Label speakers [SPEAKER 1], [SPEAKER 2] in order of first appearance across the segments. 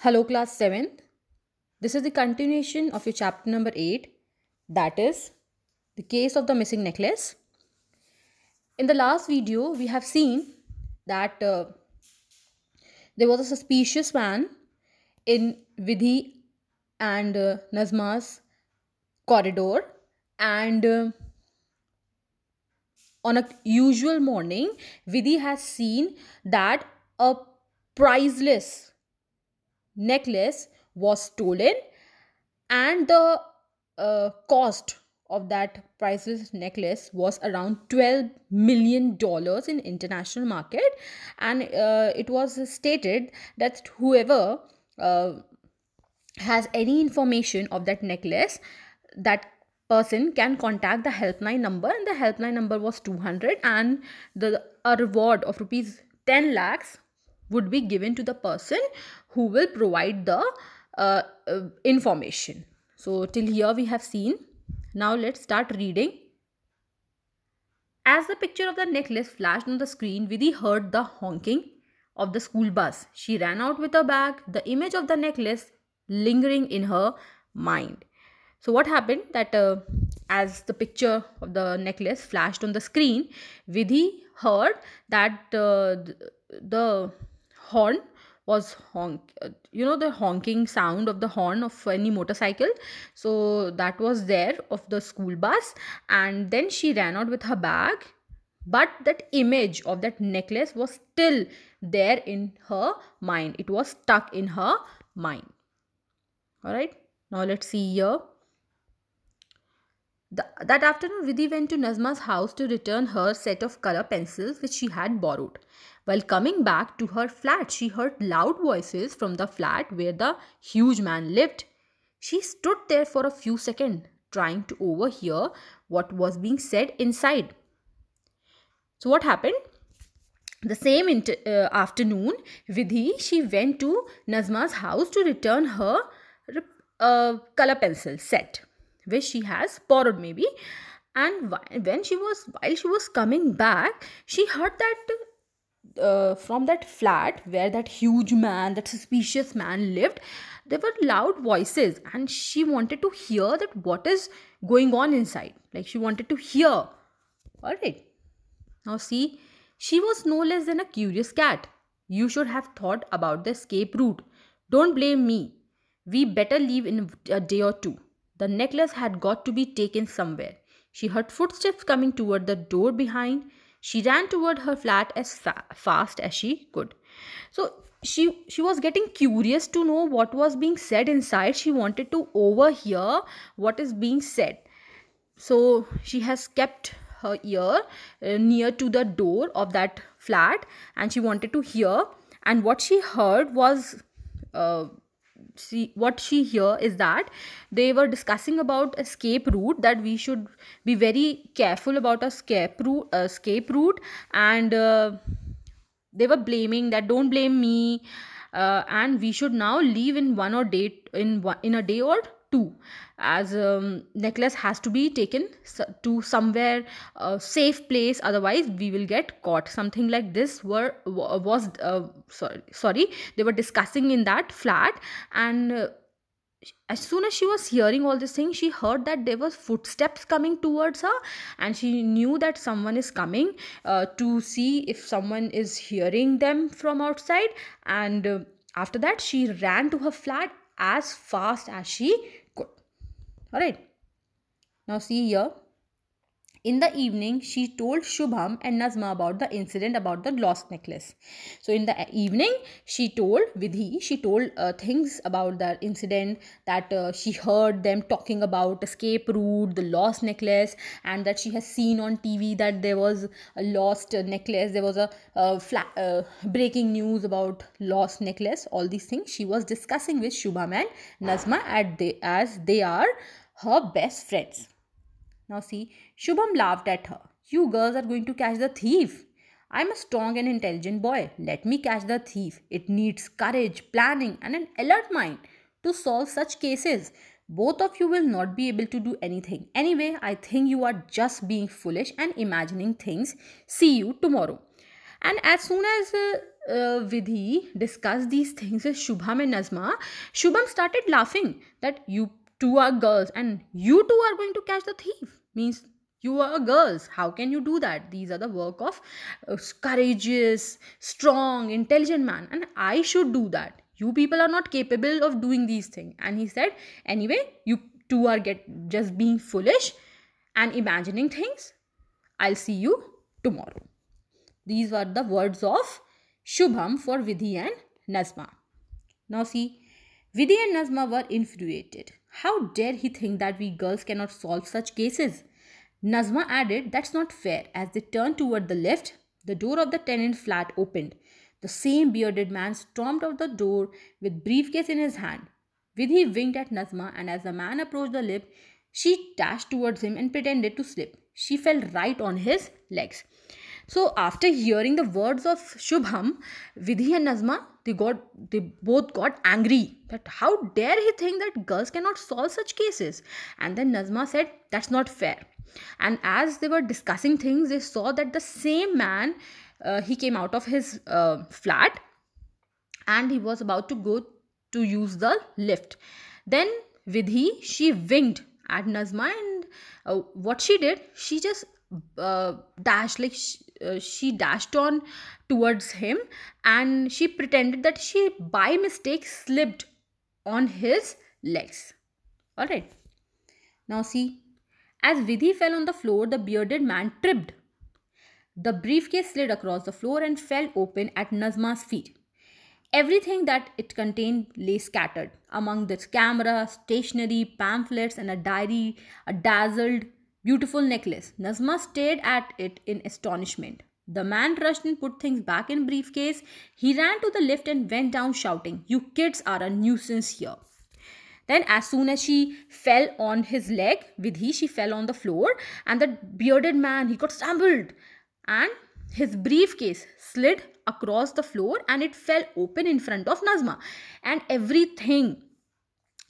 [SPEAKER 1] Hello, class 7th. This is the continuation of your chapter number 8, that is the case of the missing necklace. In the last video, we have seen that there was a suspicious man in Vidhi and Nazma's corridor, and on a usual morning, Vidhi has seen that a priceless necklace was stolen, and the cost of that priceless necklace was around $12 million in international market. And it was stated that whoever uh, has any information of that necklace, that person can contact the helpline number, and the helpline number was 200, and the a reward of rupees 10 lakhs would be given to the person who will provide the information. So till here we have seen. Now let's start reading. As the picture of the necklace flashed on the screen, Vidhi heard the honking of the school bus. She ran out with her bag, the image of the necklace lingering in her mind. So what happened that as the picture of the necklace flashed on the screen, Vidhi heard that the horn was the honking sound of the horn of any motorcycle. So that was there of the school bus, and then she ran out with her bag, but that image of that necklace was still there in her mind. It was stuck in her mind. All right, now let's see here. That afternoon, Vidhi went to Nazma's house to return her set of color pencils which she had borrowed. While coming back to her flat, she heard loud voices from the flat where the huge man lived. She stood there for a few seconds, trying to overhear what was being said inside. So, what happened? The same afternoon, Vidhi, she went to Nazma's house to return her color pencil set, which she has borrowed maybe. And while she was coming back, she heard that from that flat where that huge man, that suspicious man lived, there were loud voices, and she wanted to hear that what is going on inside. Like, she wanted to hear. All right. Now see, she was no less than a curious cat. You should have thought about the escape route. Don't blame me. We better leave in a day or two. The necklace had got to be taken somewhere. She heard footsteps coming toward the door behind. She ran toward her flat as fast as she could. So she was getting curious to know what was being said inside. She wanted to overhear what is being said. So she has kept her ear near to the door of that flat, and she wanted to hear. And what she heard was what she hear is that they were discussing about escape route, that we should be very careful about escape route. And they were blaming that don't blame me, and we should now leave in in a day or two, as necklace has to be taken to somewhere safe place, otherwise we will get caught. Something like this was sorry, they were discussing in that flat. And as soon as she was hearing all these things, she heard that there was footsteps coming towards her, and she knew that someone is coming to see if someone is hearing them from outside. And after that, she ran to her flat as fast as she could. All right, now see here. In the evening, she told Shubham and Nazma about the incident about the lost necklace. So in the evening, she told Vidhi, she told things about that incident, that she heard them talking about escape route, the lost necklace, and that she has seen on TV that there was a lost necklace. There was a breaking news about lost necklace. All these things she was discussing with Shubham and Nazma as they are her best friends. Now see, Shubham laughed at her. You girls are going to catch the thief. I'm a strong and intelligent boy. Let me catch the thief. It needs courage, planning, and an alert mind to solve such cases. Both of you will not be able to do anything. Anyway, I think you are just being foolish and imagining things. See you tomorrow. And as soon as Vidhi discussed these things with Shubham and Nazma, Shubham started laughing that you two are girls and you two are going to catch the thief. Means you are girls. How can you do that? These are the work of courageous, strong, intelligent man, and I should do that. You people are not capable of doing these things. And he said, anyway, you two are just being foolish and imagining things. I'll see you tomorrow. These were the words of Shubham for Vidhi and Nazma. Now see, Vidhi and Nazma were infuriated. How dare he think that we girls cannot solve such cases? Nazma added, that's not fair. As they turned toward the lift, the door of the tenant flat opened. The same bearded man stormed out the door with briefcase in his hand. Vidhi winked at Nazma, and as the man approached the lift, she dashed towards him and pretended to slip. She fell right on his legs. So after hearing the words of Shubham, Vidhi and Nazma, they both got angry that how dare he think that girls cannot solve such cases. And then Nazma said, that's not fair. And as they were discussing things, they saw that the same man, he came out of his flat and he was about to go to use the lift. Then Vidhi, she winked at Nazma, and what she did, she just dashed, like she dashed on towards him, and she pretended that she by mistake slipped on his legs. All right. Now see, as Vidhi fell on the floor, the bearded man tripped. The briefcase slid across the floor and fell open at Nazma's feet. Everything that it contained lay scattered. Among this camera, stationery, pamphlets, and a diary, a dazzled, beautiful necklace. Nazma stared at it in astonishment. The man rushed and put things back in briefcase. He ran to the lift and went down shouting, you kids are a nuisance here. Then as soon as she fell on his leg, Vidhi, she fell on the floor, and the bearded man, he got stumbled, and his briefcase slid across the floor and it fell open in front of Nazma. And everything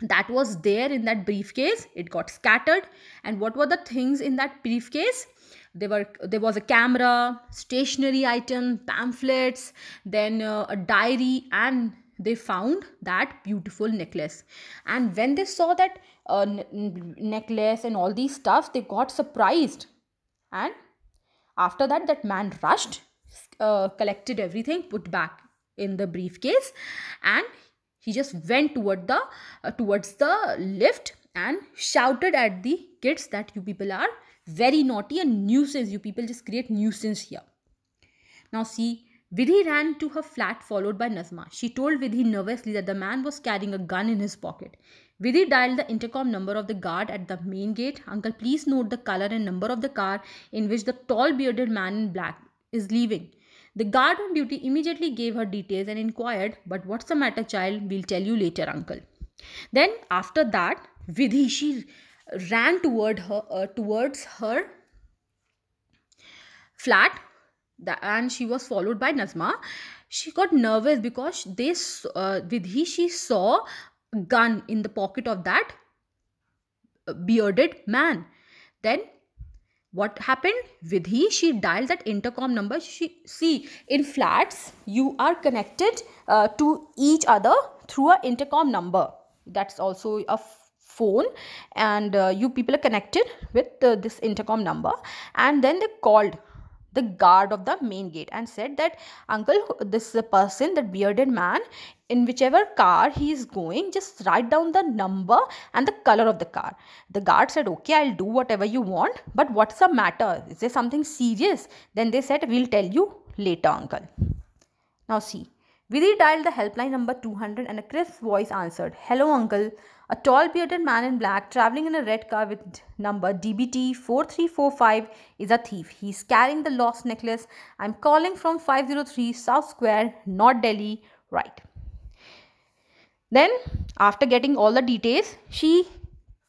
[SPEAKER 1] that was there in that briefcase, it got scattered. And what were the things in that briefcase? There was a camera, stationery item, pamphlets, then a diary, and they found that beautiful necklace. And when they saw that necklace and all these stuff, they got surprised. And after that, that man rushed, collected everything, put back in the briefcase, and he just went towards the lift and shouted at the kids that you people are very naughty and nuisance. You people just create nuisance here. Now see, Vidhi ran to her flat followed by Nazma. She told Vidhi nervously that the man was carrying a gun in his pocket. Vidhi dialed the intercom number of the guard at the main gate. Uncle, please note the color and number of the car in which the tall bearded man in black is leaving. The guard on duty immediately gave her details and inquired, but what's the matter, child? We'll tell you later, uncle. Then after that, Vidhi, she ran towards her flat, and she was followed by Nazma. She got nervous because Vidhi, she saw a gun in the pocket of that bearded man. Then what happened? Vidhi, she dialed that intercom number. See, in flats, you are connected to each other through an intercom number. That's also a phone, and you people are connected with this intercom number. And then they called the guard of the main gate and said that, uncle, this person, that bearded man, in whichever car he is going, just write down the number and the color of the car. The guard said, okay, I'll do whatever you want, but what's the matter? Is there something serious? Then they said, we'll tell you later, uncle. Now see, Vidhi dialed the helpline number 200 and a crisp voice answered, hello, uncle. A tall bearded man in black traveling in a red car with number DBT 4345 is a thief. He's carrying the lost necklace. I'm calling from 503 South Square, North Delhi, right. Then after getting all the details, she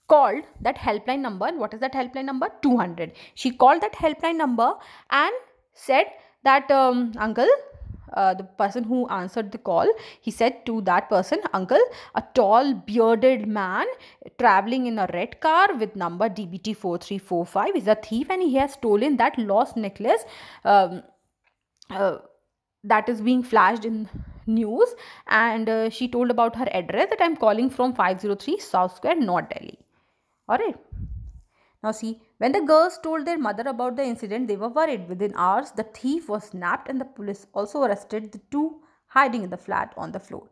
[SPEAKER 1] called that helpline number. And what is that helpline number? 200. She called that helpline number and said that, uncle, the person who answered the call, he said to that person, uncle, a tall bearded man traveling in a red car with number DBT 4345 is a thief, and he has stolen that lost necklace that is being flashed in news, and she told about her address, that I'm calling from 503 South Square, North Delhi. All right. Now see, when the girls told their mother about the incident, they were worried. Within hours, the thief was nabbed and the police also arrested the two hiding in the flat on the floor.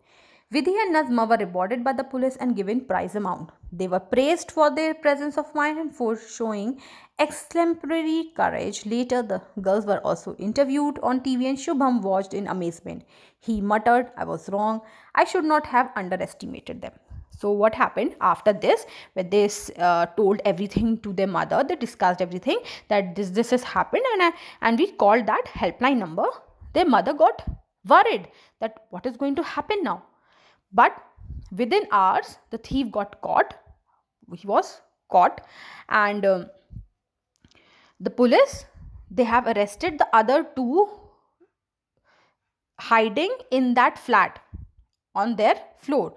[SPEAKER 1] Vidhi and Nazma were rewarded by the police and given prize amount. They were praised for their presence of mind and for showing exemplary courage. Later, the girls were also interviewed on TV and Shubham watched in amazement. He muttered, I was wrong. I should not have underestimated them. So what happened after this, when they told everything to their mother, they discussed everything, that this has happened, and we called that helpline number. Their mother got worried that what is going to happen now. But within hours, the thief got caught. He was caught, and the police, they have arrested the other two hiding in that flat on their floor.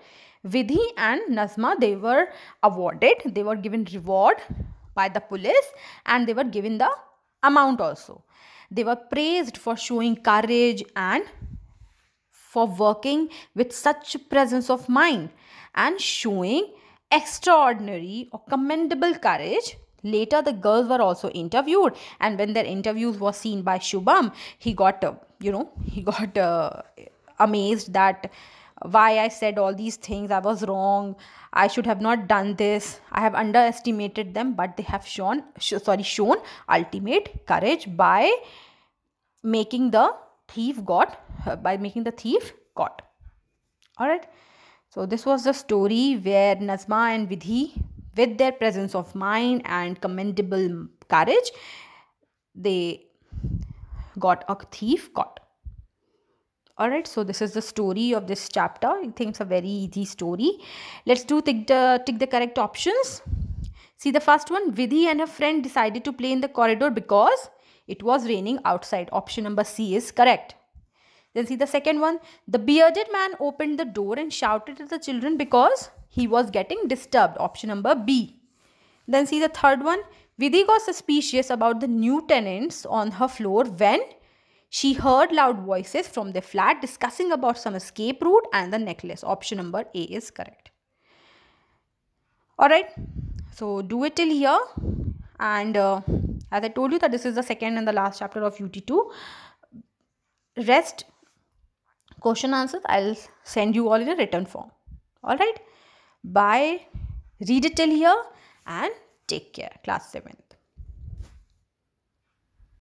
[SPEAKER 1] Vidhi and Nazma, they were awarded, they were given reward by the police, and they were given the amount also. They were praised for showing courage and for working with such presence of mind and showing extraordinary or commendable courage. Later, the girls were also interviewed, and when their interviews were seen by Shubham, he got amazed that why I said all these things. I was wrong. I should have not done this. I have underestimated them, but they have shown ultimate courage by making the thief caught. All right. So this was the story where Nazma and Vidhi, with their presence of mind and commendable courage, they got a thief caught. Alright, so this is the story of this chapter. I think it's a very easy story. Let's tick the correct options. See the first one. Vidhi and her friend decided to play in the corridor because it was raining outside. Option number C is correct. Then see the second one. The bearded man opened the door and shouted at the children because he was getting disturbed. Option number B. Then see the third one. Vidhi got suspicious about the new tenants on her floor when she heard loud voices from the flat discussing about some escape route and the necklace. Option number A is correct. Alright, so do it till here. And as I told you that this is the second and the last chapter of UT2. Rest question answers I'll send you all in a written form. Alright, bye. Read it till here and take care. Class 7.